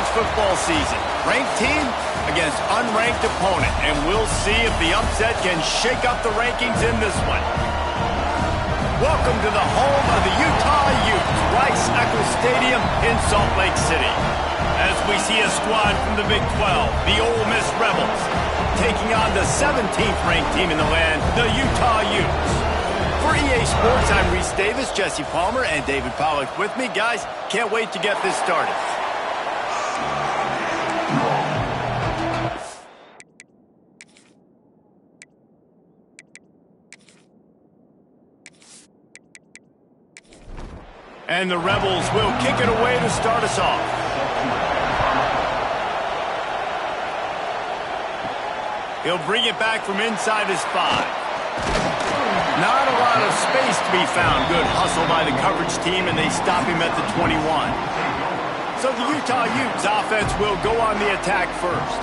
college football season. Ranked team against unranked opponent, and we'll see if the upset can shake up the rankings in this one. Welcome to the home of the Utah Utes, Rice-Eccles Stadium in Salt Lake City. As we see a squad from the Big 12, the Ole Miss Rebels, taking on the 17th ranked team in the land, the Utah Utes. For EA Sports, I'm Reese Davis, Jesse Palmer, and David Pollack with me. Guys, can't wait to get this started. And the Rebels will kick it away to start us off. He'll bring it back from inside his 5. Not a lot of space to be found. Good hustle by the coverage team, and they stop him at the 21. So the Utah Utes offense will go on the attack first.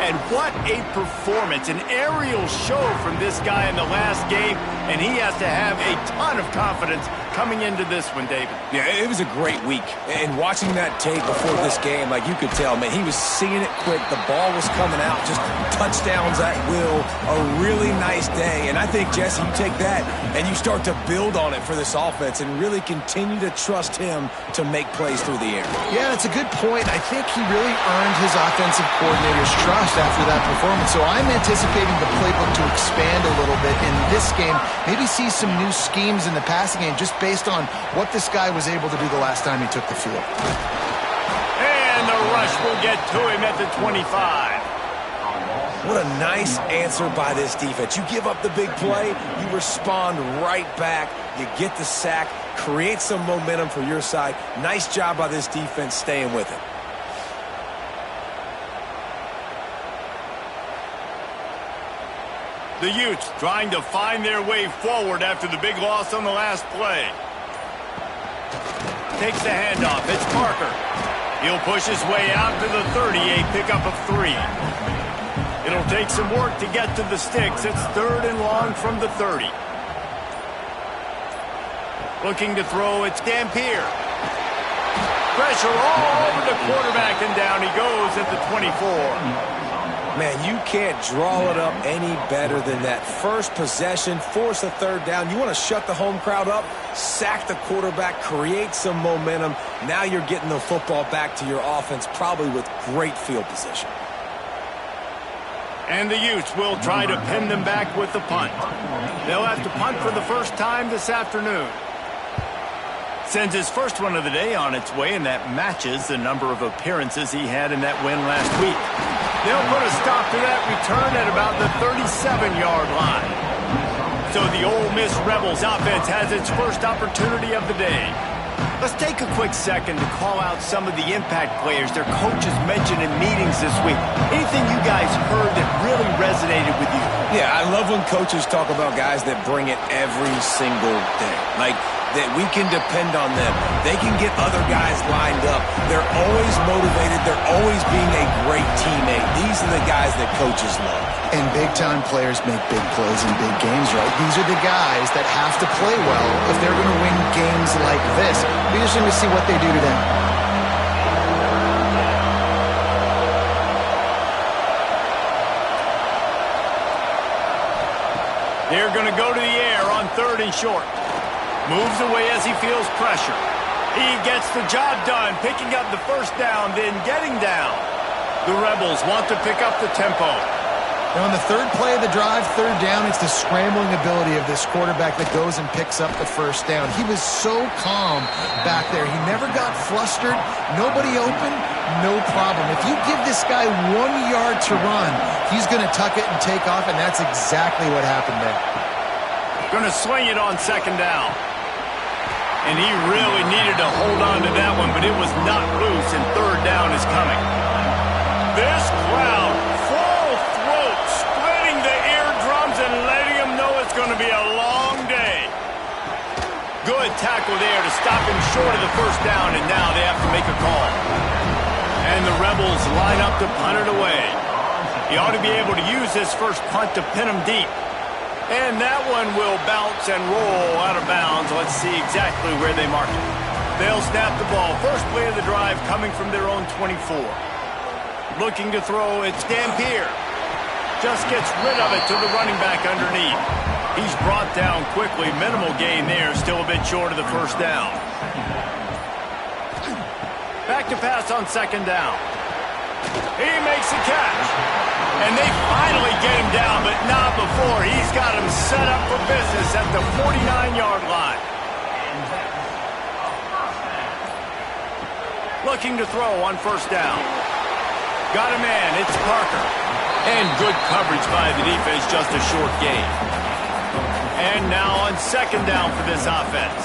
And what a performance, an aerial show from this guy in the last game, and he has to have a ton of confidence coming into this one, David. Yeah, it was a great week. And watching that tape before this game, like you could tell, man, he was seeing it quick. The ball was coming out, just touchdowns at will. A really nice day. And I think, Jesse, you take that and you start to build on it for this offense and really continue to trust him to make plays through the air. Yeah, that's a good point. I think he really earned his offensive coordinator's trust after that performance. So I'm anticipating the playbook to expand a little bit in this game. Maybe see some new schemes in the passing game just based on what this guy was able to do the last time he took the field. And the rush will get to him at the 25. What a nice answer by this defense. You give up the big play, you respond right back, you get the sack, create some momentum for your side. Nice job by this defense staying with it. The Utes trying to find their way forward after the big loss on the last play. Takes the handoff. It's Parker. He'll push his way out to the 30, a pickup of 3. It'll take some work to get to the sticks. It's 3rd and long from the 30. Looking to throw, it's Dampier. Pressure all over the quarterback, and down he goes at the 24. Man, you can't draw it up any better than that. First possession, force a 3rd down. You want to shut the home crowd up, sack the quarterback, create some momentum. Now you're getting the football back to your offense, probably with great field position. And the Utes will try to pin them back with the punt. They'll have to punt for the first time this afternoon. Sends his first one of the day on its way, and that matches the number of appearances he had in that win last week. They'll put a stop to that return at about the 37-yard line. So the Ole Miss Rebels offense has its first opportunity of the day. Let's take a quick second to call out some of the impact players their coaches mentioned in meetings this week. Anything you guys heard that really resonated with you? Yeah, I love when coaches talk about guys that bring it every single day. Like, that we can depend on them. They can get other guys lined up. They're always motivated. They're always being a great teammate. These are the guys that coaches love. And big-time players make big plays in big games, right? These are the guys that have to play well if they're going to win games like this. Be interesting to see what they do today. They're going to go to the air on 3rd and short. Moves away as he feels pressure. He gets the job done, picking up the first down, then getting down. The Rebels want to pick up the tempo. Now on the 3rd play of the drive, 3rd down, it's the scrambling ability of this quarterback that goes and picks up the first down. He was so calm back there. He never got flustered. Nobody open, no problem. If you give this guy 1 yard to run, he's going to tuck it and take off, and that's exactly what happened there. Going to swing it on 2nd down. And he really needed to hold on to that one, but it was not loose, and 3rd down is coming. This crowd, full throat, splitting the eardrums and letting him know it's going to be a long day. Good tackle there to stop him short of the first down, and now they have to make a call. And the Rebels line up to punt it away. He ought to be able to use this first punt to pin him deep. And that one will bounce and roll out of bounds. Let's see exactly where they mark it. They'll snap the ball. First play of the drive coming from their own 24. Looking to throw, it's Dampier. Just gets rid of it to the running back underneath. He's brought down quickly. Minimal gain there. Still a bit short of the first down. Back to pass on second down. He makes the catch. And they finally get him down, but not before. He's got him set up for business at the 49-yard line. Looking to throw on first down. Got a man. It's Parker. And good coverage by the defense, just a short gain. And now on second down for this offense.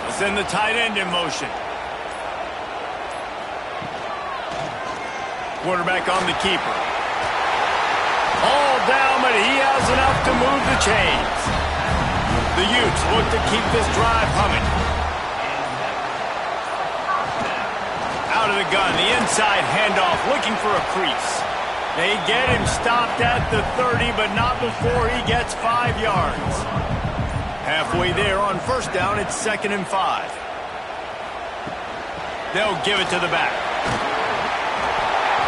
We'll send the tight end in motion. Quarterback on the keeper. All down, but he has enough to move the chains. The Utes look to keep this drive humming. Out of the gun, the inside handoff, looking for a crease. They get him stopped at the 30, but not before he gets 5 yards. Halfway there on first down, it's 2nd and 5. They'll give it to the back.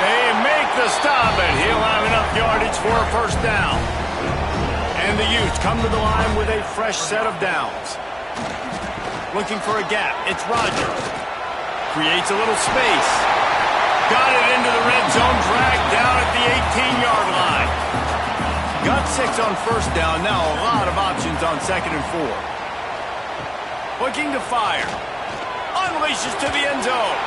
They make the stop, and he'll have enough yardage for a first down. And the Utes come to the line with a fresh set of downs. Looking for a gap. It's Rodgers. Creates a little space. Got it into the red zone, dragged down at the 18-yard line. Got 6 on first down. Now a lot of options on 2nd and 4. Looking to fire. Unleashes to the end zone.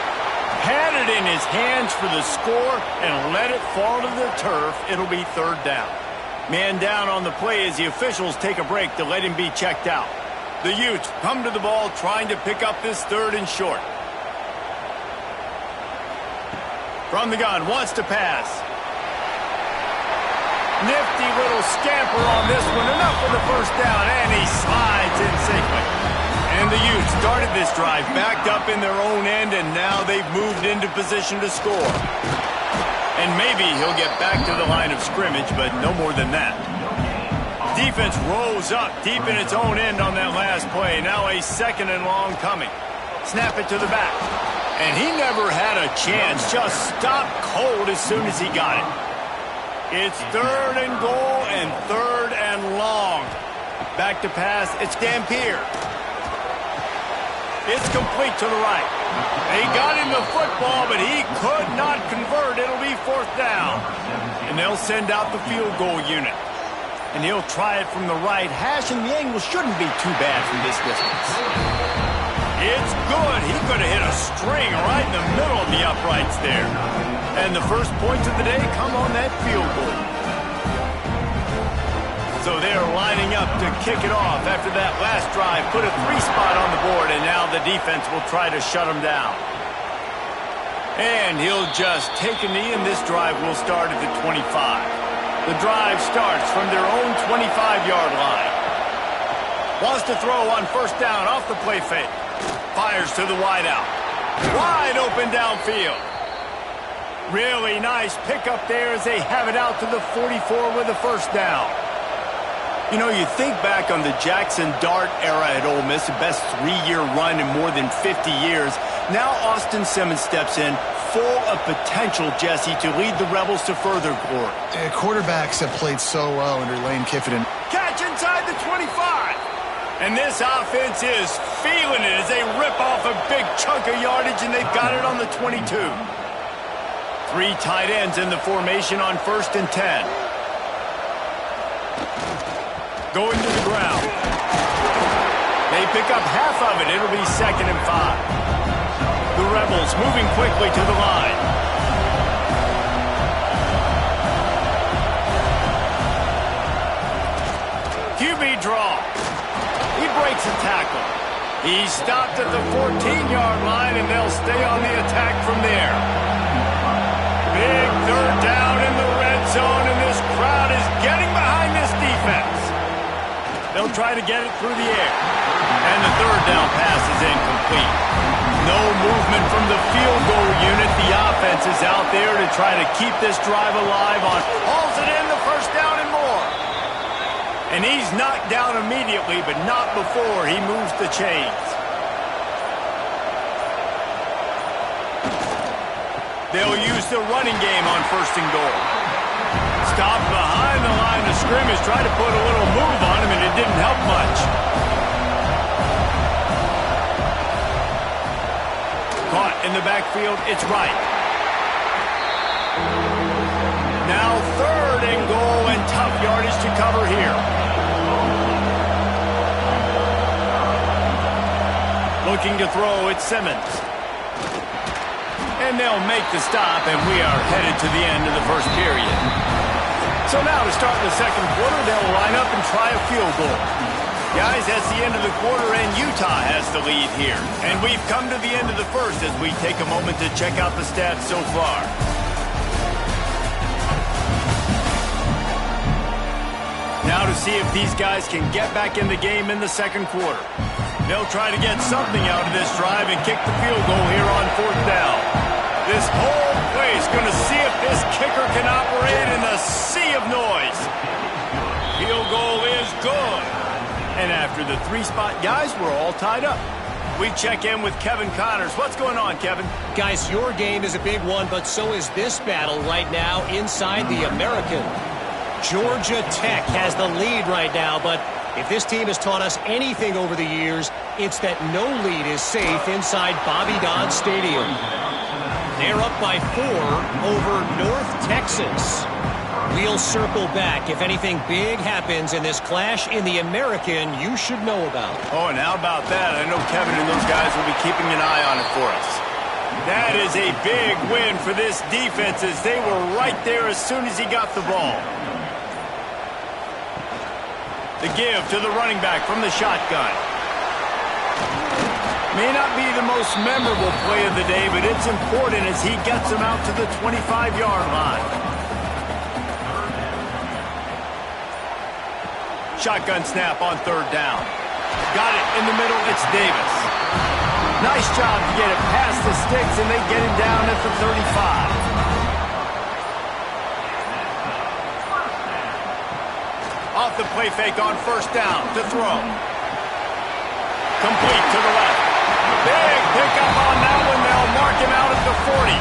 Had it in his hands for the score and let it fall to the turf. It'll be 3rd down. Man down on the play as the officials take a break to let him be checked out. The Utes come to the ball trying to pick up this 3rd and short. From the gun, wants to pass. Nifty little scamper on this one. Enough for the first down, and he slides in safely. And the Utes started this drive backed up in their own end, and now they've moved into position to score. And maybe he'll get back to the line of scrimmage, but no more than that. Defense rose up deep in its own end on that last play. Now a 2nd and long coming. Snap it to the back. And he never had a chance. Just stopped cold as soon as he got it. It's 3rd and goal and 3rd and long. Back to pass. It's Dampier. It's complete to the right. They got him the football, but he could not convert. It'll be 4th down. And they'll send out the field goal unit. And he'll try it from the right hash, and the angle shouldn't be too bad from this distance. It's good. He could have hit a string right in the middle of the uprights there. And the first points of the day come on that field goal. So they're lining up to kick it off after that last drive. Put a 3-spot on the board, and now the defense will try to shut them down. And he'll just take a knee, and this drive will start at the 25. The drive starts from their own 25-yard line. Wants to throw on first down off the play fake. Fires to the wideout. Wide open downfield. Really nice pickup there as they have it out to the 44 with a first down. You know, you think back on the Jackson Dart era at Ole Miss, the best 3-year run in more than 50 years. Now Austin Simmons steps in, full of potential, Jesse, to lead the Rebels to further glory. Quarterbacks have played so well under Lane Kiffin. Catch inside the 25. And this offense is feeling it as they rip off a big chunk of yardage, and they've got it on the 22. 3 tight ends in the formation on 1st and 10. Going to the ground. They pick up half of it. It'll be 2nd and 5. The Rebels moving quickly to the line. QB draw. He breaks a tackle. He's stopped at the 14-yard line, and they'll stay on the attack from there. Big 3rd down in the red zone, and this crowd is getting behind this defense. They'll try to get it through the air. And the 3rd down pass is incomplete. No movement from the field goal unit. The offense is out there to try to keep this drive alive on. Hauls it in, the first down and more. And he's knocked down immediately, but not before he moves the chains. They'll use the running game on 1st and goal. Stop behind the line of scrimmage, tried to put a little move on him, and it didn't help much. Caught in the backfield, it's right. Now 3rd and goal, and tough yardage to cover here. Looking to throw, it's Simmons. And they'll make the stop, and we are headed to the end of the 1st period. So now to start the 2nd quarter, they'll line up and try a field goal. Guys, that's the end of the quarter, and Utah has the lead here. And we've come to the end of the 1st as we take a moment to check out the stats so far. Now to see if these guys can get back in the game in the 2nd quarter. They'll try to get something out of this drive and kick the field goal here on 4th down. This whole place going to see if this kicker can operate in the sea of noise. Field goal is good. And after the 3-spot, guys, we're all tied up. We check in with Kevin Connors. What's going on, Kevin? Guys, your game is a big one, but so is this battle right now inside the American. Georgia Tech has the lead right now, but if this team has taught us anything over the years, it's that no lead is safe inside Bobby Dodd Stadium. They're up by 4 over North Texas. We'll circle back if anything big happens in this clash in the American you should know about. Oh, and how about that? I know Kevin and those guys will be keeping an eye on it for us. That is a big win for this defense as they were right there as soon as he got the ball. The give to the running back from the shotgun. May not be the most memorable play of the day, but it's important as he gets him out to the 25-yard line. Shotgun snap on 3rd down. Got it in the middle, it's Davis. Nice job to get it past the sticks, and they get him down at the 35. Off the play fake on 1st down to throw. Complete to the left. Big pickup on that one. They'll mark him out at the 40.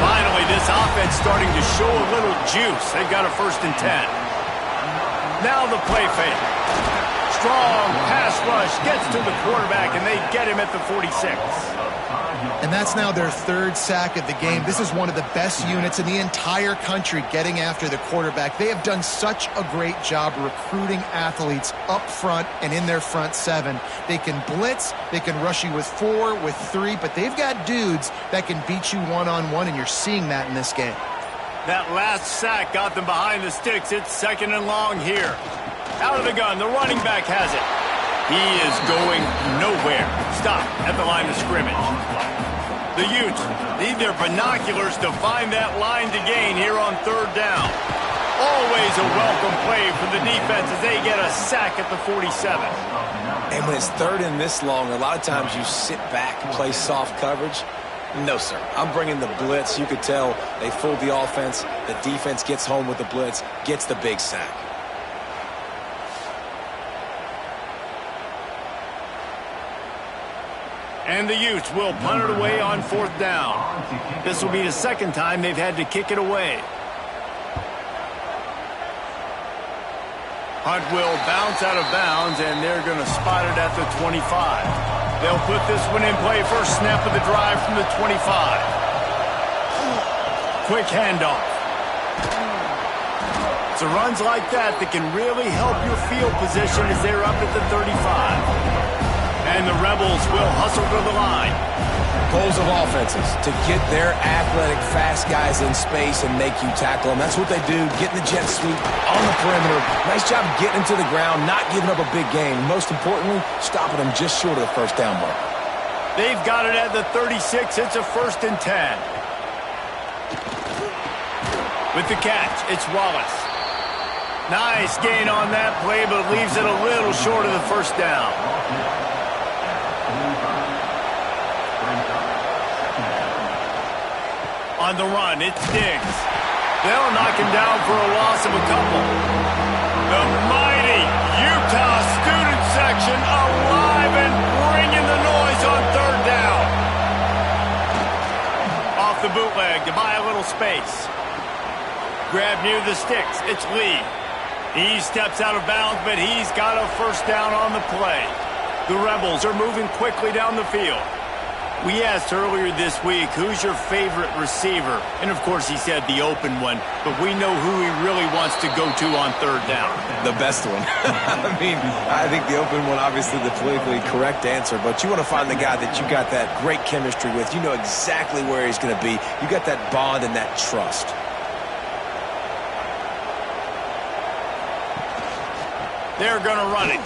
Finally, this offense starting to show a little juice. They've got a 1st and 10. Now the play fake. Strong pass rush gets to the quarterback, and they get him at the 46. And that's now their 3rd sack of the game. This is one of the best units in the entire country getting after the quarterback. They have done such a great job recruiting athletes up front and in their front 7. They can blitz, they can rush you with 4, with 3, but they've got dudes that can beat you one-on-one, and you're seeing that in this game. That last sack got them behind the sticks. It's 2nd and long here. Out of the gun, the running back has it. He is going nowhere. Stop at the line of scrimmage. The Utes need their binoculars to find that line to gain here on 3rd down. Always a welcome play for the defense as they get a sack at the 47. And when it's 3rd and this long, a lot of times you sit back and play soft coverage. No, sir. I'm bringing the blitz. You could tell they fooled the offense. The defense gets home with the blitz, gets the big sack. And the Utes will punt it away on 4th down. This will be the 2nd time they've had to kick it away. Hunt will bounce out of bounds, and they're going to spot it at the 25. They'll put this one in play. First snap of the drive from the 25. Quick handoff. So runs like that can really help your field position as they're up at the 35. And the Rebels will hustle to the line. Goals of offenses, to get their athletic, fast guys in space and make you tackle them. That's what they do, getting the jet sweep on the perimeter. Nice job getting them to the ground, not giving up a big game. Most importantly, stopping them just short of the 1st down mark. They've got it at the 36. It's a 1st and 10. With the catch, it's Wallace. Nice gain on that play, but leaves it a little short of the 1st down. On the run, it's Diggs. They'll knock him down for a loss of a couple. The mighty Utah student section alive and bringing the noise on 3rd down. Off the the bootleg to buy a little space. Grab near the sticks. It's Lee. He steps out of bounds, but he's got a first down on the play. The Rebels are moving quickly down the field. We asked earlier this week, who's your favorite receiver? And, of course, he said the open one, but we know who he really wants to go to on third down. The best one. I think the open one, obviously the politically correct answer, but you want to find the guy that you got that great chemistry with. You know exactly where he's going to be. You got that bond and that trust. They're going to run it.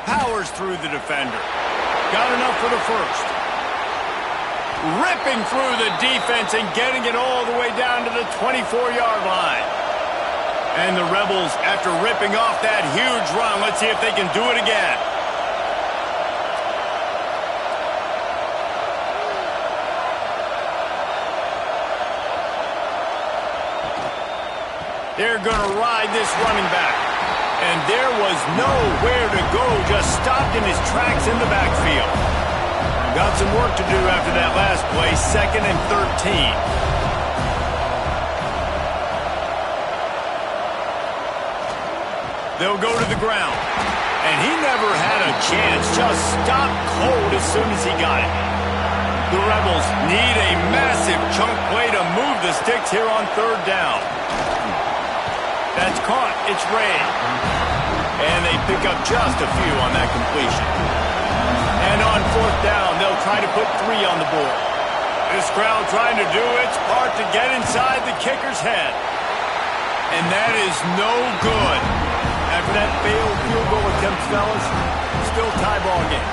Powers through the defender. Got enough for the first. Ripping through the defense and getting it all the way down to the 24-yard line. And the Rebels, after ripping off that huge run, let's see if they can do it again. They're going to ride this running back. And there was nowhere to go, just stopped in his tracks in the backfield. Got some work to do after that last play, 2nd and 13. They'll go to the ground. And he never had a chance, just stopped cold as soon as he got it. The Rebels need a massive chunk play to move the sticks here on third down. That's caught. It's Ray. And they pick up just a few on that completion. And on fourth down, they'll try to put 3 on the board. This crowd trying to do its part to get inside the kicker's head. And that is no good. After that failed field goal attempt, fellas, still tie ball game.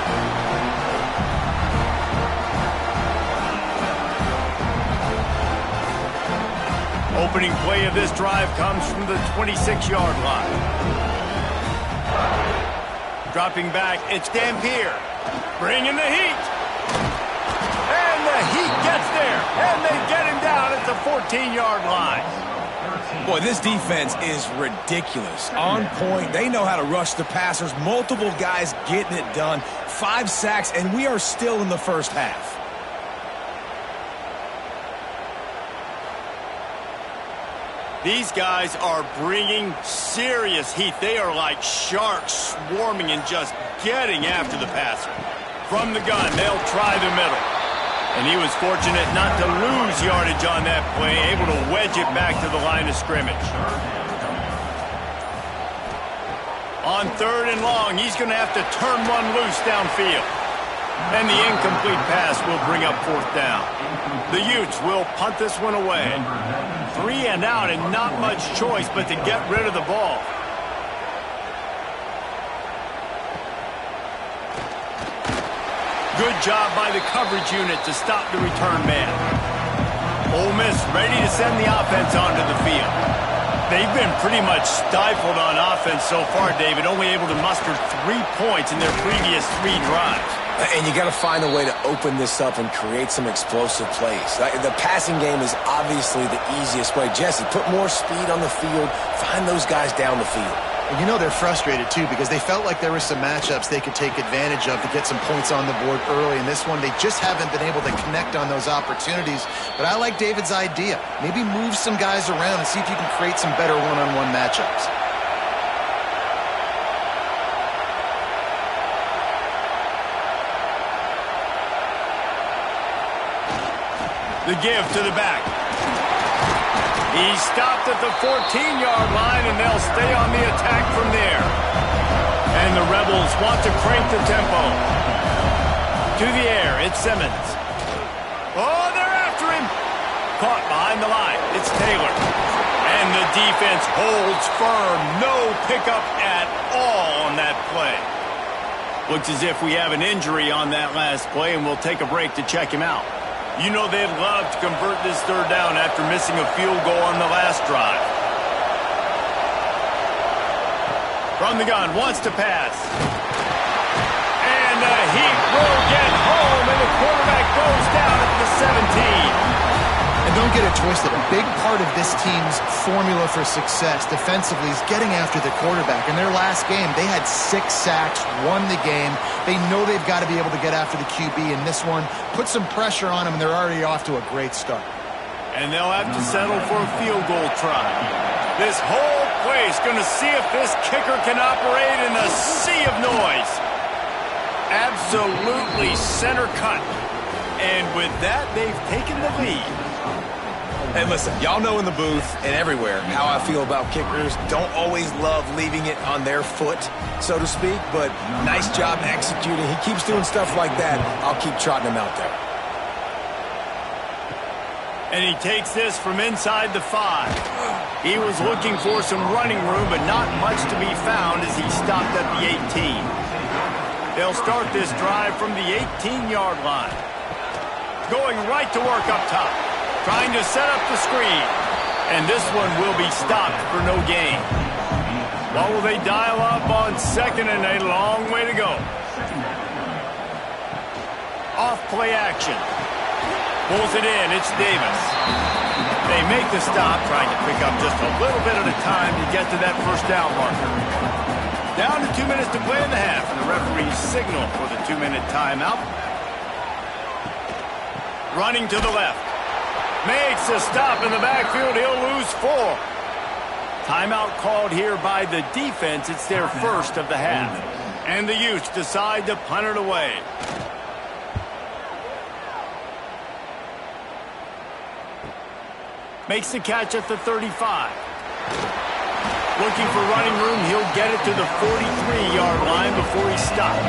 Opening play of this drive comes from the 26-yard line. Dropping back, it's Dampier. Bringing the heat. And the heat gets there. And they get him down at the 14-yard line. Boy, this defense is ridiculous. On point. They know how to rush the passers. Multiple guys getting it done. 5 sacks, and we are still in the first half. These guys are bringing serious heat. They are like sharks swarming and just getting after the passer. From the gun, they'll try the middle. And he was fortunate not to lose yardage on that play, able to wedge it back to the line of scrimmage. On third and long, he's going to have to turn one loose downfield. And the incomplete pass will bring up fourth down. The Utes will punt this one away. 3 and out and not much choice but to get rid of the ball. Good job by the coverage unit to stop the return man. Ole Miss ready to send the offense onto the field. They've been pretty much stifled on offense so far, David, only able to muster 3 points in their previous 3 drives. And you got to find a way to open this up and create some explosive plays. The passing game is obviously the easiest way. Jesse, put more speed on the field. Find those guys down the field. And you know they're frustrated, too, because they felt like there were some matchups they could take advantage of to get some points on the board early. In this one, they just haven't been able to connect on those opportunities. But I like David's idea. Maybe move some guys around and see if you can create some better one-on-one matchups. The give to the back. He stopped at the 14-yard line, and they'll stay on the attack from there. And the Rebels want to crank the tempo. To the air, it's Simmons. Oh, they're after him. Caught behind the line. It's Taylor. And the defense holds firm. No pickup at all on that play. Looks as if we have an injury on that last play, and we'll take a break to check him out. You know they'd love to convert this third down after missing a field goal on the last drive. From the gun, wants to pass. And the heat will get home, and the quarterback goes down at the 17. And don't get it twisted. A big part of this team's formula for success defensively is getting after the quarterback. In their last game, they had 6 sacks, won the game. They know they've got to be able to get after the QB in this one. Put some pressure on them, and they're already off to a great start. And they'll have to settle for a field goal try. This whole place going to see if this kicker can operate in a sea of noise. Absolutely center cut. And with that, they've taken the lead. And listen, y'all know in the booth and everywhere how I feel about kickers. Don't always love leaving it on their foot, so to speak, but nice job executing. He keeps doing stuff like that. I'll keep trotting him out there. And he takes this from inside the 5. He was looking for some running room, but not much to be found as he stopped at the 18. They'll start this drive from the 18-yard line. Going right to work up top. Trying to set up the screen. And this one will be stopped for no gain. What will they dial up on second and a long way to go? Off play action. Pulls it in. It's Davis. They make the stop, trying to pick up just a little bit at a time to get to that first down marker. Down to 2 minutes to play in the half, and the referee's signal for the 2-minute timeout. Running to the left. Makes a stop in the backfield. He'll lose 4. Timeout called here by the defense. It's their first of the half. And the Utes decide to punt it away. Makes the catch at the 35. Looking for running room. He'll get it to the 43-yard line before he stopped.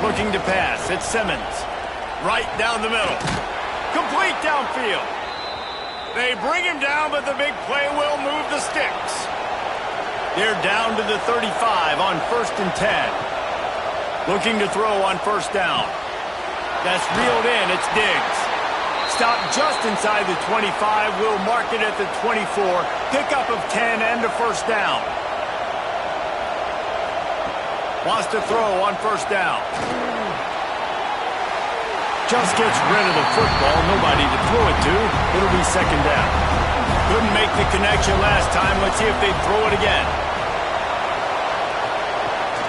Looking to pass. It's Simmons. Right down the middle. Complete downfield. They bring him down, but the big play will move the sticks. They're down to the 35 on 1st and 10. Looking to throw on first down. That's reeled in. It's Diggs. Stopped just inside the 25. We'll mark it at the 24. Pickup of 10 and a first down. Wants to throw on first down. Just gets rid of the football. Nobody to throw it to. It'll be second down. Couldn't make the connection last time. Let's see if they throw it again.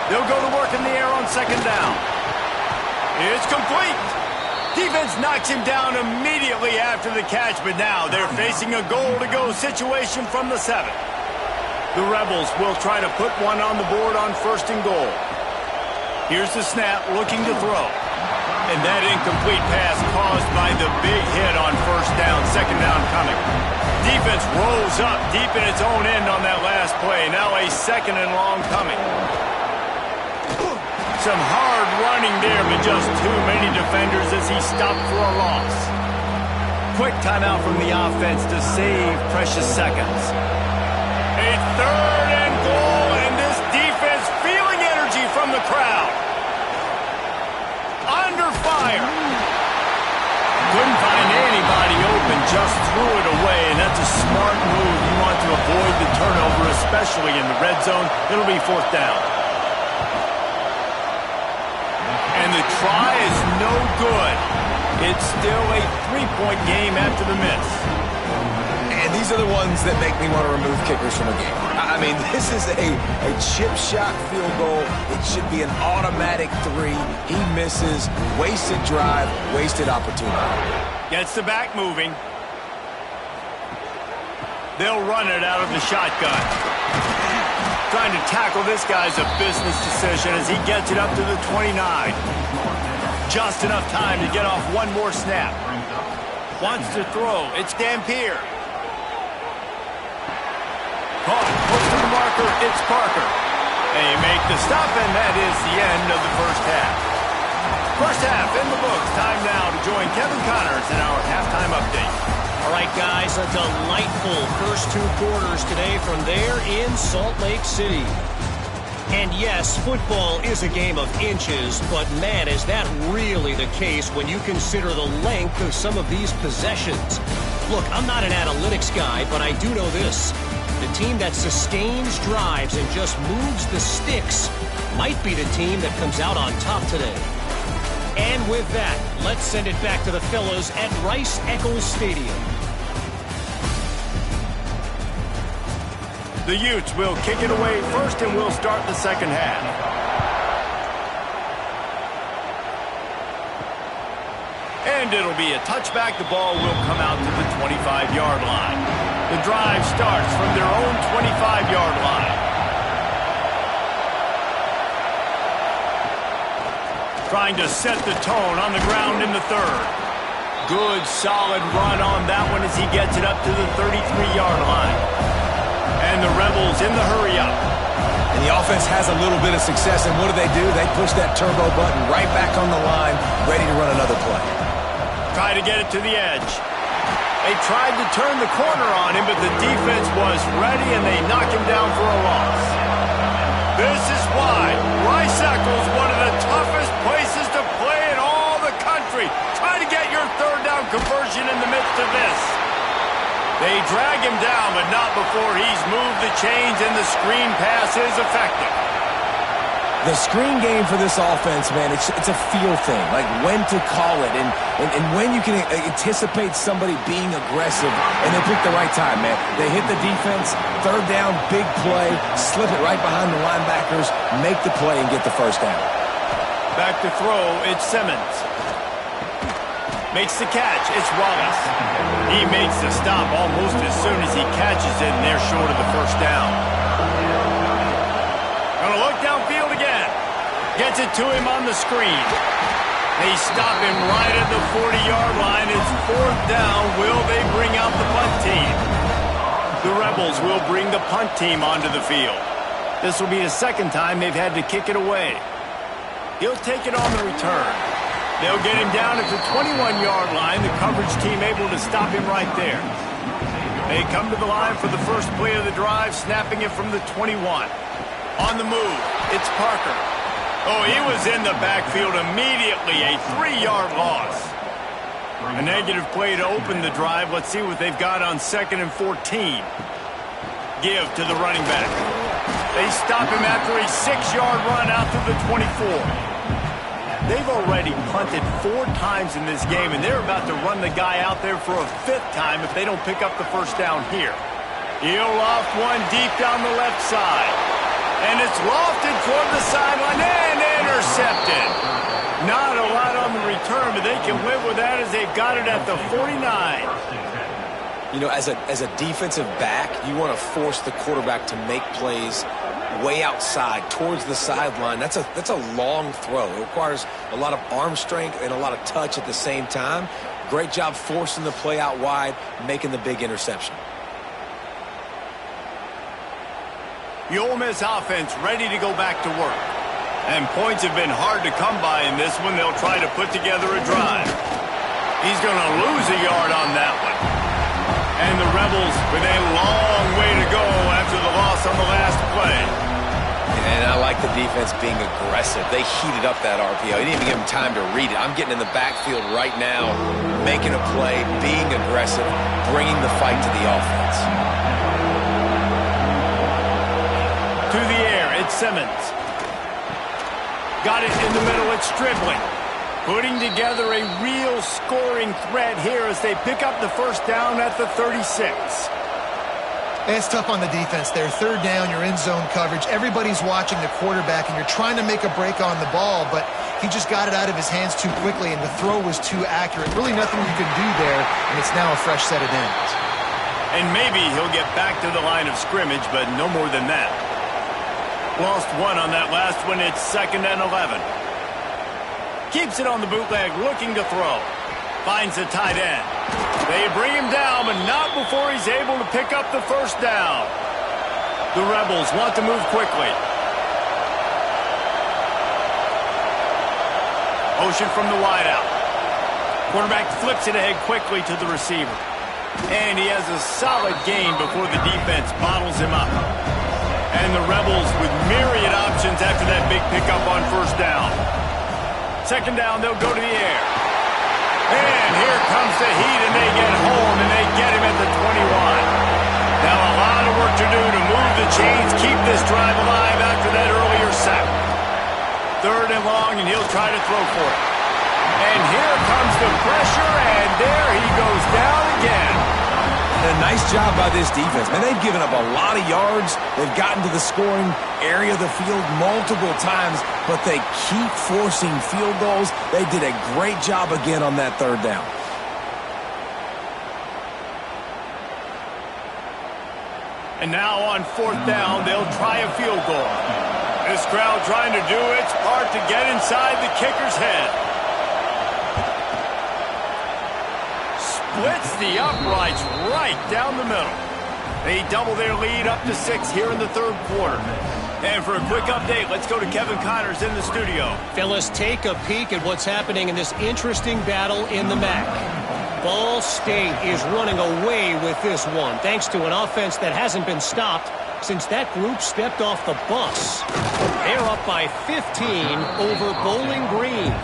They'll go to work in the air on second down. It's complete. Defense knocks him down immediately after the catch, but now they're facing a goal-to-go situation from the 7. The Rebels will try to put one on the board on 1st and goal. Here's the snap, looking to throw. And that incomplete pass caused by the big hit on first down, second down coming. Defense rolls up deep in its own end on that last play. Now a second and long coming. Some hard running there, but just too many defenders as he stopped for a loss. Quick timeout from the offense to save precious seconds. A 3rd and goal, and this defense feeling energy from the crowd. Under fire. Couldn't find anybody open, just threw it away, and that's a smart move. You want to avoid the turnover, especially in the red zone. It'll be 4th down. And the try is no good. It's still a 3-point game after the miss. And these are the ones that make me want to remove kickers from a game. I mean, this is a chip shot field goal. It should be an automatic 3. He misses. Wasted drive, wasted opportunity. Gets the back moving. They'll run it out of the shotgun. Trying to tackle this guy's a business decision as he gets it up to the 29. Just enough time to get off one more snap. Wants to throw. It's Dampier. Caught. Close to the marker. It's Parker. They make the stop, and that is the end of the first half. First half in the books. Time now to join Kevin Connors in our halftime update. All right, guys, a delightful first 2 quarters today from there in Salt Lake City. And yes, football is a game of inches, but man, is that really the case when you consider the length of some of these possessions. Look, I'm not an analytics guy, but I do know this. The team that sustains drives and just moves the sticks might be the team that comes out on top today. And with that, let's send it back to the fellows at Rice-Eccles Stadium. The Utes will kick it away first, and we'll start the second half. And it'll be a touchback. The ball will come out to the 25-yard line. The drive starts from their own 25-yard line. Trying to set the tone on the ground in the third. Good, solid run on that one as he gets it up to the 33-yard line. And the Rebels in the hurry-up. And the offense has a little bit of success, and what do? They push that turbo button right back on the line, ready to run another play. Try to get it to the edge. They tried to turn the corner on him, but the defense was ready, and they knock him down for a loss. This is why Rice-Eccles, one of the toughest places to play in all the country. Try to get your third down conversion in the midst of this. They drag him down, but not before he's moved the chains, and the screen pass is effective. The screen game for this offense, man, it's a feel thing, like when to call it and when you can anticipate somebody being aggressive, and they pick the right time, man. They hit the defense, third down, big play, slip it right behind the linebackers, make the play, and get the first down. Back to throw, it's Simmons. Makes the catch, it's Wallace. He makes the stop almost as soon as he catches it, and they're short of the first down. Gonna look downfield again. Gets it to him on the screen. They stop him right at the 40-yard line. It's fourth down. Will they bring out the punt team? The Rebels will bring the punt team onto the field. This will be the second time they've had to kick it away. He'll take it on the return. They'll get him down at the 21-yard line. The coverage team able to stop him right there. They come to the line for the first play of the drive, snapping it from the 21. On the move, it's Parker. Oh, he was in the backfield immediately. A 3-yard loss. A negative play to open the drive. Let's see what they've got on 2nd and 14. Give to the running back. They stop him after a 6-yard run out to the 24. They've already punted 4 times in this game, and they're about to run the guy out there for a 5th time if they don't pick up the first down here. He'll loft one deep down the left side. And it's lofted toward the sideline and intercepted. Not a lot on the return, but they can live with that as they've got it at the 49. You know, as a defensive back, you want to force the quarterback to make plays way outside towards the sideline. That's a long throw. It requires a lot of arm strength and a lot of touch at the same time. Great job forcing the play out wide, making the big interception. The Ole Miss offense ready to go back to work. And points have been hard to come by in this one. They'll try to put together a drive. He's going to lose a yard on that one. And the Rebels with a long way to go after the loss on the last play. And I like the defense being aggressive. They heated up that RPO. They didn't even give him time to read it. I'm getting in the backfield right now, making a play, being aggressive, bringing the fight to the offense. To the air, it's Simmons. Got it in the middle, it's Stribling. Putting together a real scoring threat here as they pick up the first down at the 36. It's tough on the defense there. Third down, you're in zone coverage. Everybody's watching the quarterback, and you're trying to make a break on the ball, but he just got it out of his hands too quickly, and the throw was too accurate. Really nothing you can do there, and it's now a fresh set of downs. And maybe he'll get back to the line of scrimmage, but no more than that. Lost one on that last one. It's 2nd and 11. Keeps it on the bootleg, looking to throw. Finds the tight end. They bring him down, but not before he's able to pick up the first down. The Rebels want to move quickly. Motion from the wideout. Quarterback flips it ahead quickly to the receiver. And he has a solid gain before the defense bottles him up. And the Rebels with myriad options after that big pickup on first down. 2nd down, they'll go to the air. And here comes the heat, and they get home, and they get him at the 21. Now a lot of work to do to move the chains, keep this drive alive after that earlier sack. 3rd and long, and he'll try to throw for it. And here comes the pressure, and there he goes down again. And a nice job by this defense. Man, they've given up a lot of yards. They've gotten to the scoring area of the field multiple times, but they keep forcing field goals. They did a great job again on that third down. And now on fourth down, they'll try a field goal. This crowd trying to do its part to get inside the kicker's head. Splits the uprights right down the middle. They double their lead up to 6 here in the third quarter. And for a quick update, let's go to Kevin Connors in the studio. Fellas, take a peek at what's happening in this interesting battle in the MAC. Ball State is running away with this one, thanks to an offense that hasn't been stopped since that group stepped off the bus. They're up by 15 over Bowling Green.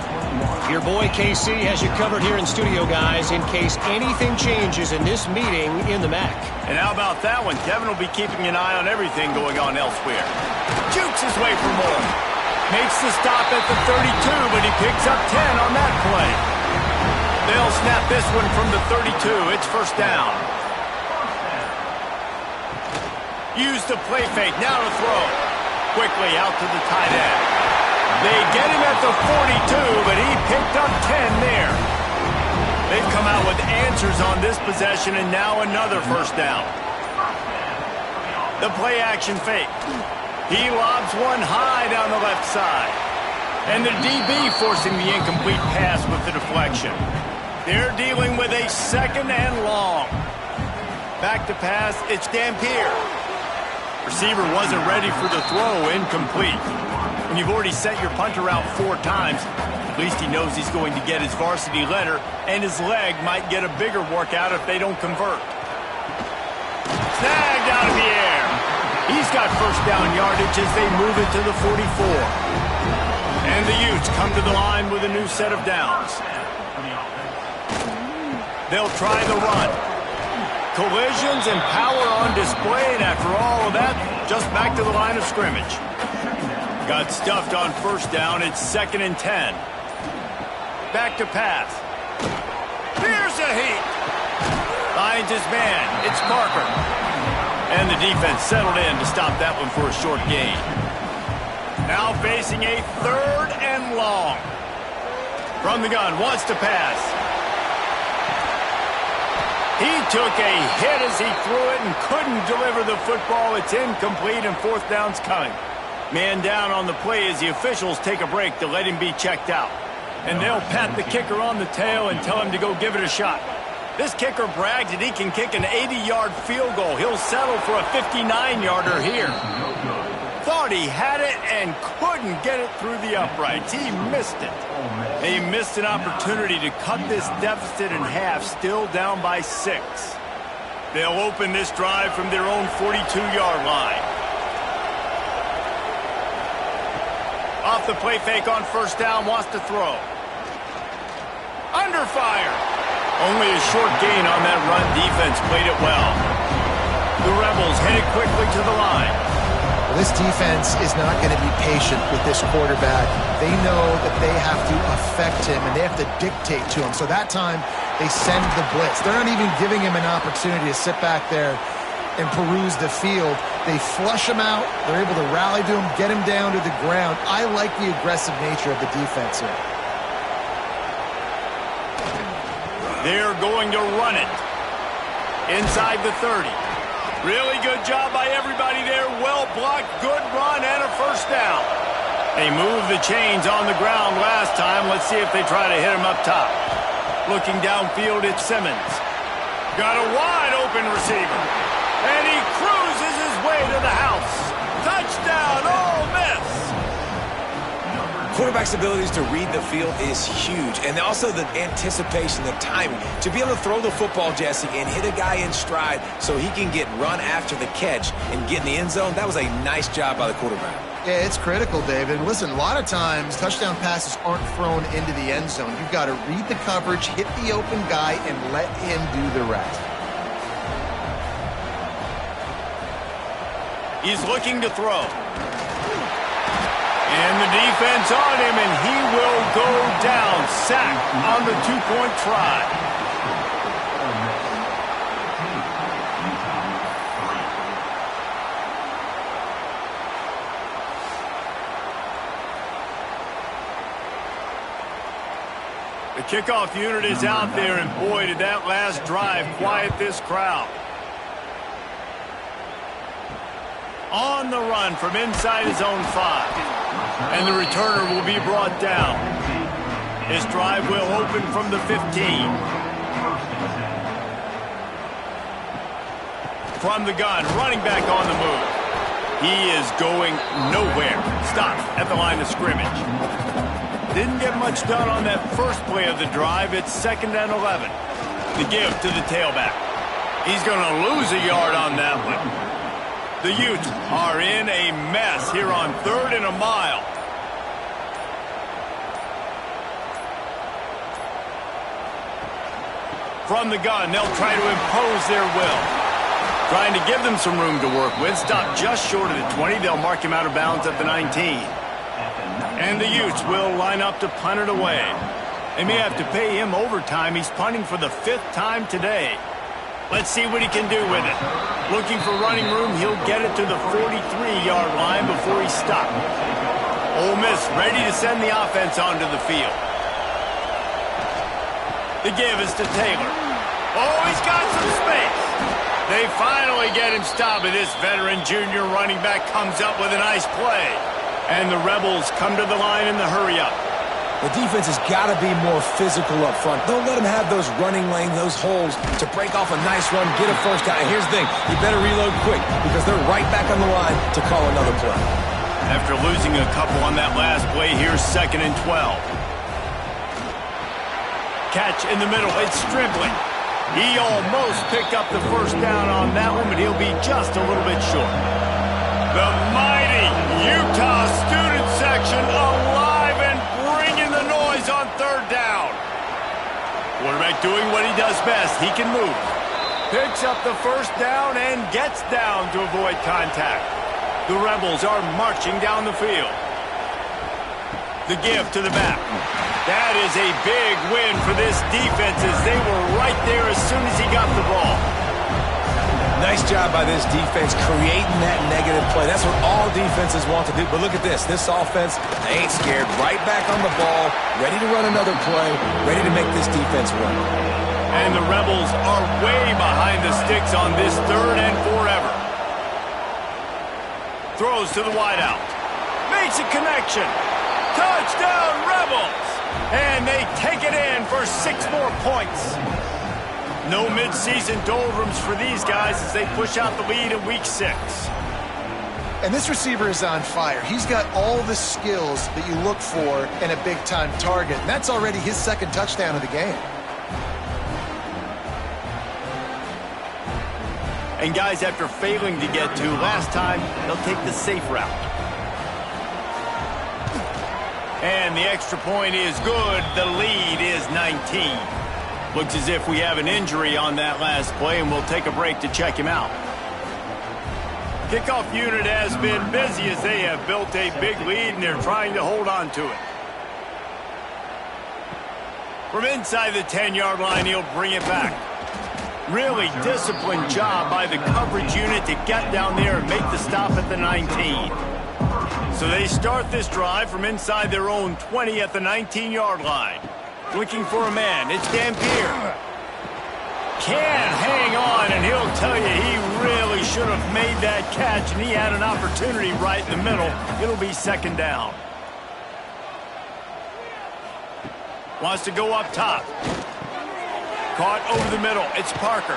Your boy KC has you covered here in studio, guys, in case anything changes in this meeting in the MAC. And how about that one? Kevin will be keeping an eye on everything going on elsewhere. Jukes his way for more. Makes the stop at the 32, but he picks up 10 on that play. They'll snap this one from the 32. It's first down. Use the play fake. Now to throw. Quickly out to the tight end. They get him at the 42, but he picked up 10 there. They've come out with answers on this possession, and now another first down. The play action fake. He lobs one high down the left side. And the DB forcing the incomplete pass with the deflection. They're dealing with a second and long. Back to pass, it's Dampier. Receiver wasn't ready for the throw, incomplete. When you've already sent your punter out 4 times, at least he knows he's going to get his varsity letter, and his leg might get a bigger workout if they don't convert. Snagged out of the air. He's got first down yardage as they move it to the 44. And the Utes come to the line with a new set of downs. They'll try the run. Collisions and power on display, and after all of that, just back to the line of scrimmage. Got stuffed on first down. It's 2nd and 10. Back to pass. Here's a heat. Finds his man. It's Parker. And the defense settled in to stop that one for a short gain. Now facing a 3rd and long. From the gun, wants to pass. He took a hit as he threw it and couldn't deliver the football. It's incomplete, and 4th down's coming. Man down on the play as the officials take a break to let him be checked out. And they'll pat the kicker on the tail and tell him to go give it a shot. This kicker brags that he can kick an 80-yard field goal. He'll settle for a 59-yarder here. Thought he had it and couldn't get it through the uprights. He missed it. He missed an opportunity to cut this deficit in half, still down by 6. They'll open this drive from their own 42-yard line. Off the play fake on first down, wants to throw. Under fire. Only a short gain on that run. Defense played it well. The Rebels headed quickly to the line. Well, this defense is not going to be patient with this quarterback. They know that they have to affect him, and they have to dictate to him. So that time, they send the blitz. They're not even giving him an opportunity to sit back there and peruse the field. They flush him out. They're able to rally to him, get him down to the ground. I like the aggressive nature of the defense here. They're going to run it. Inside the 30. Really good job by everybody there. Well blocked, good run, and a first down. They moved the chains on the ground last time. Let's see if they try to hit him up top. Looking downfield, it's Simmons. Got a wide open receiver. And he cruises his way to the house. Touchdown, Ole Miss. Quarterback's abilities to read the field is huge, and also the anticipation, the timing. To be able to throw the football, Jesse, and hit a guy in stride so he can get run after the catch and get in the end zone, that was a nice job by the quarterback. Yeah, it's critical, David. Listen, a lot of times touchdown passes aren't thrown into the end zone. You've got to read the coverage, hit the open guy, and let him do the rest. He's looking to throw. And the defense on him, and he will go down. Sack on the two-point try. The kickoff unit is out there, and boy, did that last drive quiet this crowd. On the run from inside his own 5. And the returner will be brought down. His drive will open from the 15. From the gun, running back on the move. He is going nowhere. Stopped at the line of scrimmage. Didn't get much done on that first play of the drive. It's 2nd and 11. The give to the tailback. He's going to lose a yard on that one. The Utes are in a mess here on 3rd and a mile. From the gun, they'll try to impose their will. Trying to give them some room to work with. Stop just short of the 20. They'll mark him out of bounds at the 19. And the Utes will line up to punt it away. They may have to pay him overtime. He's punting for the 5th time today. Let's see what he can do with it. Looking for running room, he'll get it to the 43-yard line before he stopped. Ole Miss ready to send the offense onto the field. The give is to Taylor. Oh, he's got some space. They finally get him stopped, and this veteran junior running back comes up with a nice play. And the Rebels come to the line in the hurry-up. The defense has got to be more physical up front. Don't let them have those running lanes, those holes to break off a nice run, get a first down. And here's the thing, you better reload quick because they're right back on the line to call another play. After losing a couple on that last play, here's 2nd and 12. Catch in the middle, it's Stribley. He almost picked up the first down on that one, but he'll be just a little bit short. The mighty Utah student section alive and bringing the noise on 3rd down. Quarterback doing what he does best. He can move. Picks up the first down and gets down to avoid contact. The Rebels are marching down the field. The give to the back. That is a big win for this defense as they were right there as soon as he got the ball. Nice job by this defense creating that negative play. That's what all defenses want to do. But look at this. This offense, they ain't scared. Right back on the ball, ready to run another play, ready to make this defense run. And the Rebels are way behind the sticks on this 3rd and forever. Throws to the wideout. Makes a connection. Touchdown, Rebels! And they take it in for 6 more points. No midseason doldrums for these guys as they push out the lead in Week 6. And this receiver is on fire. He's got all the skills that you look for in a big-time target. And that's already his 2nd touchdown of the game. And guys, after failing to get to last time, they'll take the safe route. And the extra point is good. The lead is 19. Looks as if we have an injury on that last play, and we'll take a break to check him out. Kickoff unit has been busy as they have built a big lead, and they're trying to hold on to it. From inside the 10-yard line, he'll bring it back. Really disciplined job by the coverage unit to get down there and make the stop at the 19. So they start this drive from inside their own 20 at the 19-yard line. Looking for a man. It's Dampier. Can't hang on, and he'll tell you he really should have made that catch, and he had an opportunity right in the middle. It'll be 2nd down. Wants to go up top. Caught over the middle. It's Parker.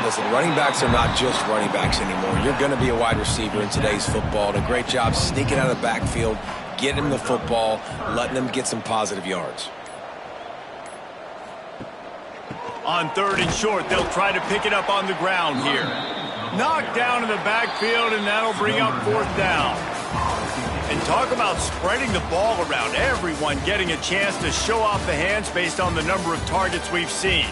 Listen, running backs are not just running backs anymore. You're going to be a wide receiver in today's football. And a great job sneaking out of the backfield, getting them the football, letting them get some positive yards. On 3rd and short, they'll try to pick it up on the ground here. Knocked down in the backfield, and that'll bring up 4th down. And talk about spreading the ball around. Everyone getting a chance to show off the hands based on the number of targets we've seen.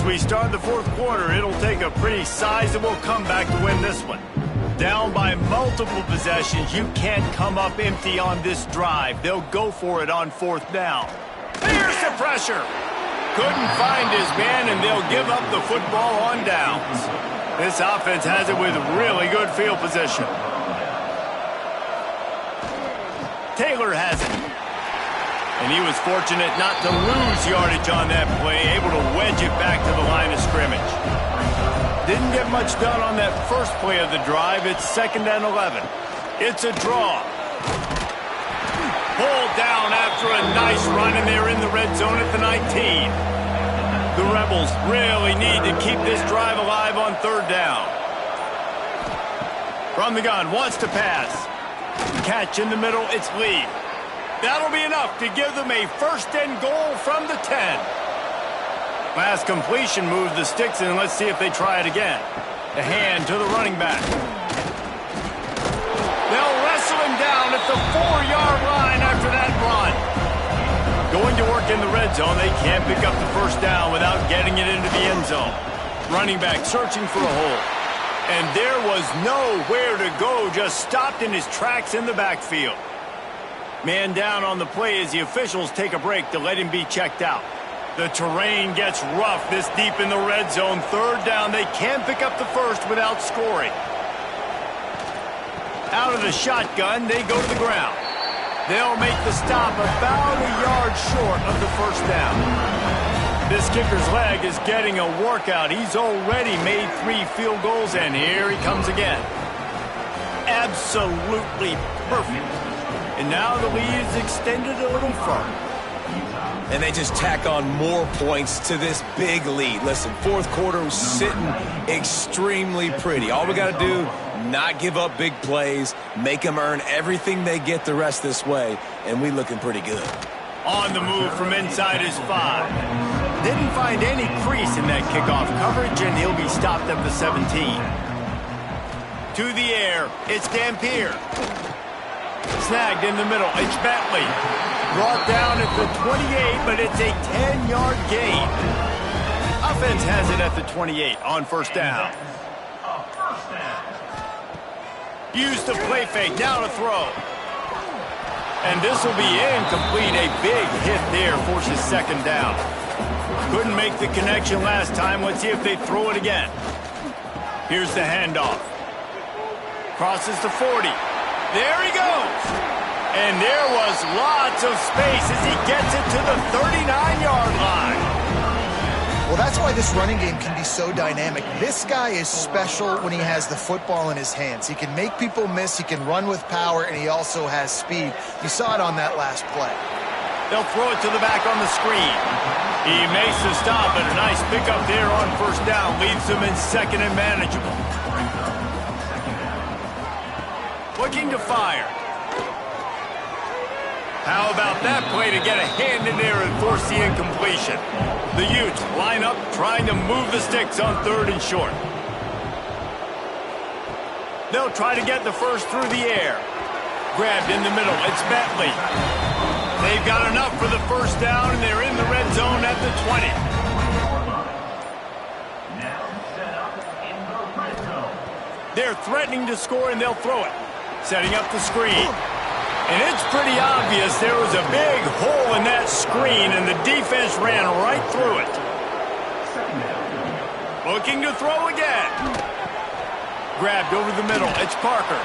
As we start the fourth quarter, it'll take a pretty sizable comeback to win this one. Down by multiple possessions, you can't come up empty on this drive. They'll go for it on fourth down. Here's the pressure. Couldn't find his man, and they'll give up the football on downs. This offense has it with really good field position. Taylor has it. And he was fortunate not to lose yardage on that play, able to wedge it back to the line of scrimmage. Didn't get much done on that first play of the drive. It's 2nd and 11. It's a draw. Pulled down after a nice run, and they're in the red zone at the 19. The Rebels really need to keep this drive alive on 3rd down. From the gun, wants to pass. Catch in the middle, it's Lee. That'll be enough to give them a 1st and goal from the 10. Last completion moved the sticks, and let's see if they try it again. A hand to the running back. They'll wrestle him down at the 4-yard line after that run. Going to work in the red zone, they can't pick up the 1st down without getting it into the end zone. Running back searching for a hole. And there was nowhere to go, just stopped in his tracks in the backfield. Man down on the play as the officials take a break to let him be checked out. The terrain gets rough this deep in the red zone. 3rd down, they can't pick up the 1st without scoring. Out of the shotgun, they go to the ground. They'll make the stop about a yard short of the 1st down. This kicker's leg is getting a workout. He's already made 3 field goals, and here he comes again. Absolutely perfect. And now the lead is extended a little further. And they just tack on more points to this big lead. Listen, 4th quarter was sitting extremely pretty. All we got to do, not give up big plays, make them earn everything they get the rest this way, and we looking pretty good. On the move from inside his 5. Didn't find any crease in that kickoff coverage, and he'll be stopped at the 17. To the air, it's Dampier. Snagged in the middle, it's Bentley. Brought down at the 28, but it's a 10-yard gain. Offense has it at the 28 on 1st down. Use the play fake, now to throw. And this will be incomplete. A big hit there forces 2nd down. Couldn't make the connection last time. Let's see if they throw it again. Here's the handoff. Crosses the 40. There he goes. And there was lots of space as he gets it to the 39-yard line. Well, that's why this running game can be so dynamic. This guy is special when he has the football in his hands. He can make people miss, he can run with power, and he also has speed. You saw it on that last play. They'll throw it to the back on the screen. He makes the stop, and a nice pickup there on 1st down. Leaves them in 2nd and manageable. Looking to fire. How about that play to get a hand in there and force the incompletion? The Utes line up trying to move the sticks on 3rd and short. They'll try to get the 1st through the air. Grabbed in the middle, it's Bentley. They've got enough for the 1st down, and they're in the red zone at the 20. They're threatening to score, and they'll throw it. Setting up the screen. And it's pretty obvious there was a big hole in that screen, and the defense ran right through it. Looking to throw again. Grabbed over the middle. It's Parker.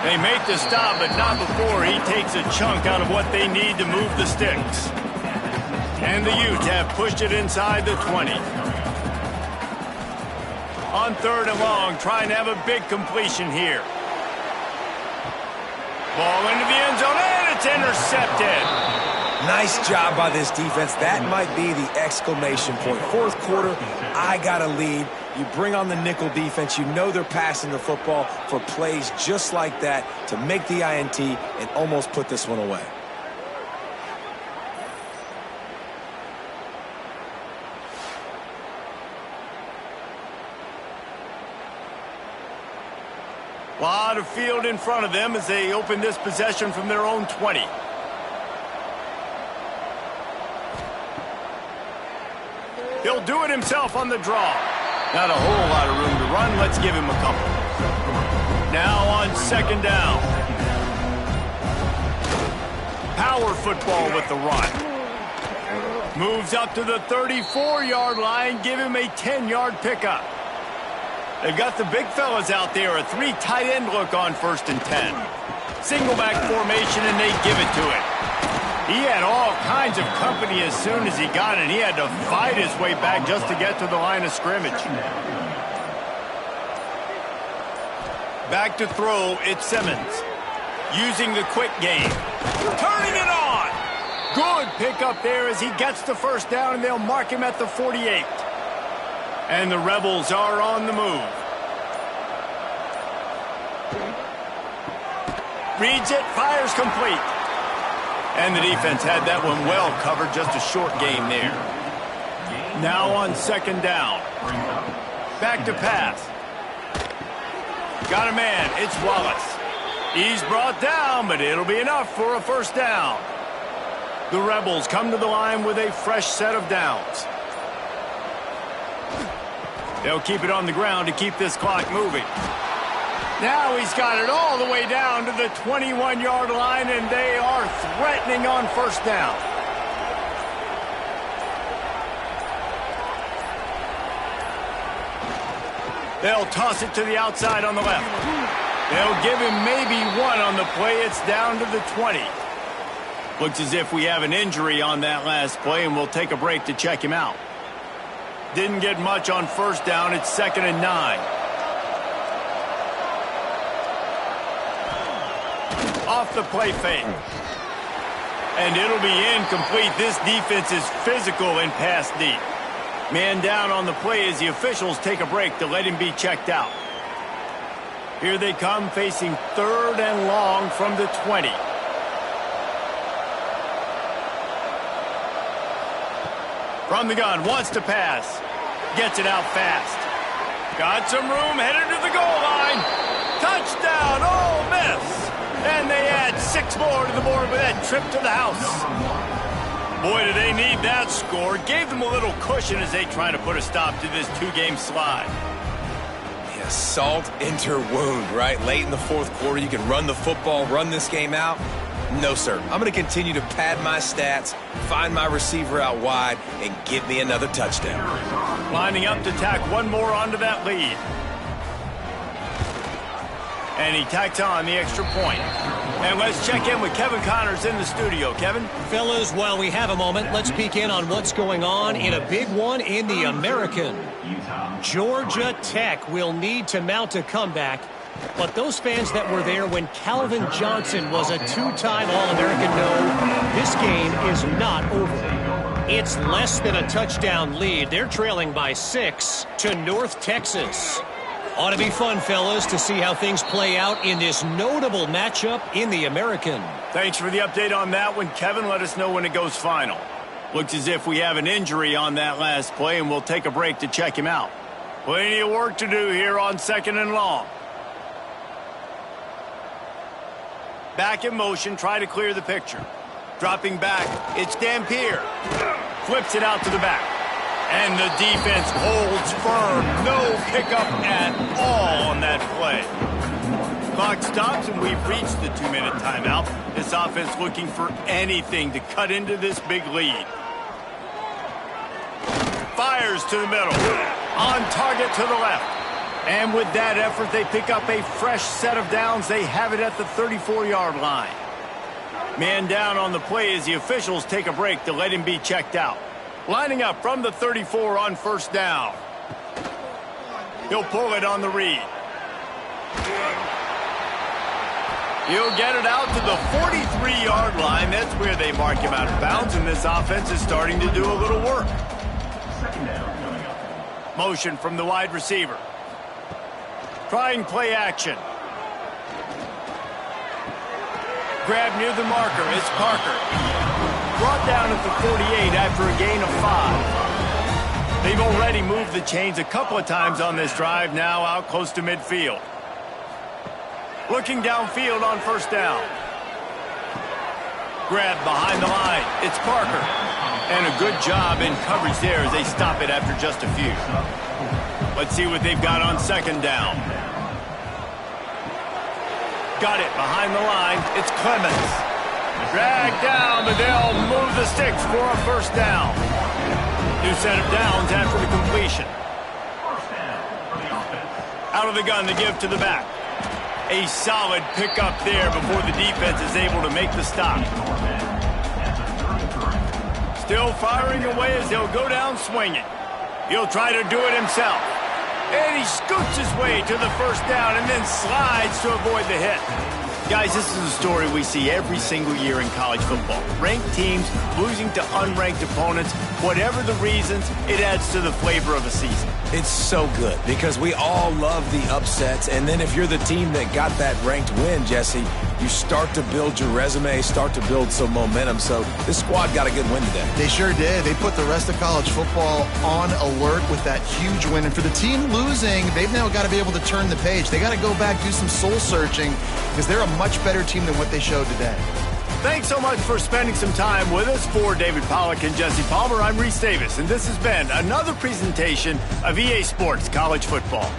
They make the stop, but not before he takes a chunk out of what they need to move the sticks. And the Utes have pushed it inside the 20. On 3rd and long, trying to have a big completion here. Ball into the end zone, and it's intercepted. Nice job by this defense. That might be the exclamation point. 4th quarter, I got a lead. You bring on the nickel defense. You know they're passing the football for plays just like that to make the INT and almost put this one away. A lot of field in front of them as they open this possession from their own 20. He'll do it himself on the draw. Not a whole lot of room to run. Let's give him a couple. Now on second down. Power football with the run. Moves up to the 34-yard line. Give him a 10-yard pickup. They've got the big fellas out there. A 3 tight end look on 1st and 10. Single back formation, and they give it to him. He had all kinds of company as soon as he got it. He had to fight his way back just to get to the line of scrimmage. Back to throw, it's Simmons. Using the quick game. Turning it on! Good pickup there as he gets the first down, and they'll mark him at the 48. And the Rebels are on the move. Reads it, fires complete. And the defense had that one well covered, just a short game there. Now on second down. Back to pass. Got a man, it's Wallace. He's brought down, but it'll be enough for a first down. The Rebels come to the line with a fresh set of downs. They'll keep it on the ground to keep this clock moving. Now he's got it all the way down to the 21-yard line, and they are threatening on first down. They'll toss it to the outside on the left. They'll give him maybe one on the play. It's down to the 20. Looks as if we have an injury on that last play, and we'll take a break to check him out. Didn't get much on first down. It's 2nd and 9. Off the play fake. And it'll be incomplete. This defense is physical and pass deep. Man down on the play as the officials take a break to let him be checked out. Here they come, facing 3rd and long from the 20. From the gun, wants to pass. Gets it out fast. Got some room, headed to the goal line. Touchdown, Ole Miss. And they add 6 more to the board with that trip to the house. Boy, do they need that score. Gave them a little cushion as they try to put a stop to this 2-game slide. Yeah, salt into wound, right? Late in the 4th quarter, you can run the football, run this game out. No, sir. I'm going to continue to pad my stats, find my receiver out wide, and get me another touchdown. Lining up to tack one more onto that lead. And he tacks on the extra point. And let's check in with Kevin Connors in the studio. Kevin? Fellas, while we have a moment, let's peek in on what's going on in a big one in the American. Georgia Tech will need to mount a comeback. But those fans that were there when Calvin Johnson was a 2-time All-American know this game is not over. It's less than a touchdown lead. They're trailing by 6 to North Texas. Ought to be fun, fellas, to see how things play out in this notable matchup in the American. Thanks for the update on that one, Kevin. Let us know when it goes final. Looks as if we have an injury on that last play, and we'll take a break to check him out. Plenty of work to do here on 2nd and long. Back in motion, try to clear the picture. Dropping back, it's Dampier. Flips it out to the back. And the defense holds firm. No pickup at all on that play. Clock stops, and we've reached the 2-minute timeout. This offense looking for anything to cut into this big lead. Fires to the middle. On target to the left. And with that effort, they pick up a fresh set of downs. They have it at the 34-yard line. Man down on the play as the officials take a break to let him be checked out. Lining up from the 34 on first down. He'll pull it on the read. He'll get it out to the 43-yard line. That's where they mark him out of bounds, and this offense is starting to do a little work. Motion from the wide receiver. Trying play action. Grab near the marker. It's Parker. Brought down at the 48 after a gain of 5. They've already moved the chains a couple of times on this drive, now out close to midfield. Looking downfield on first down. Grab behind the line. It's Parker. And a good job in coverage there as they stop it after just a few. Let's see what they've got on second down. Got it behind the line. It's Clemens. Dragged down, but they'll move the sticks for a first down. New set of downs after the completion. Out of the gun to give to the back. A solid pickup there before the defense is able to make the stop. Still firing away as he'll go down swinging. He'll try to do it himself. And he scoots his way to the first down and then slides to avoid the hit. Guys, this is a story we see every single year in college football. Ranked teams losing to unranked opponents. Whatever the reasons, it adds to the flavor of a season. It's so good because we all love the upsets. And then if you're the team that got that ranked win, Jesse, you start to build your resume, start to build some momentum. So this squad got a good win today. They sure did. They put the rest of college football on alert with that huge win. And for the team losing, they've now got to be able to turn the page. They got to go back, do some soul searching, because they're a much better team than what they showed today. Thanks so much for spending some time with us. For David Pollack and Jesse Palmer, I'm Reese Davis, and this has been another presentation of EA Sports College Football.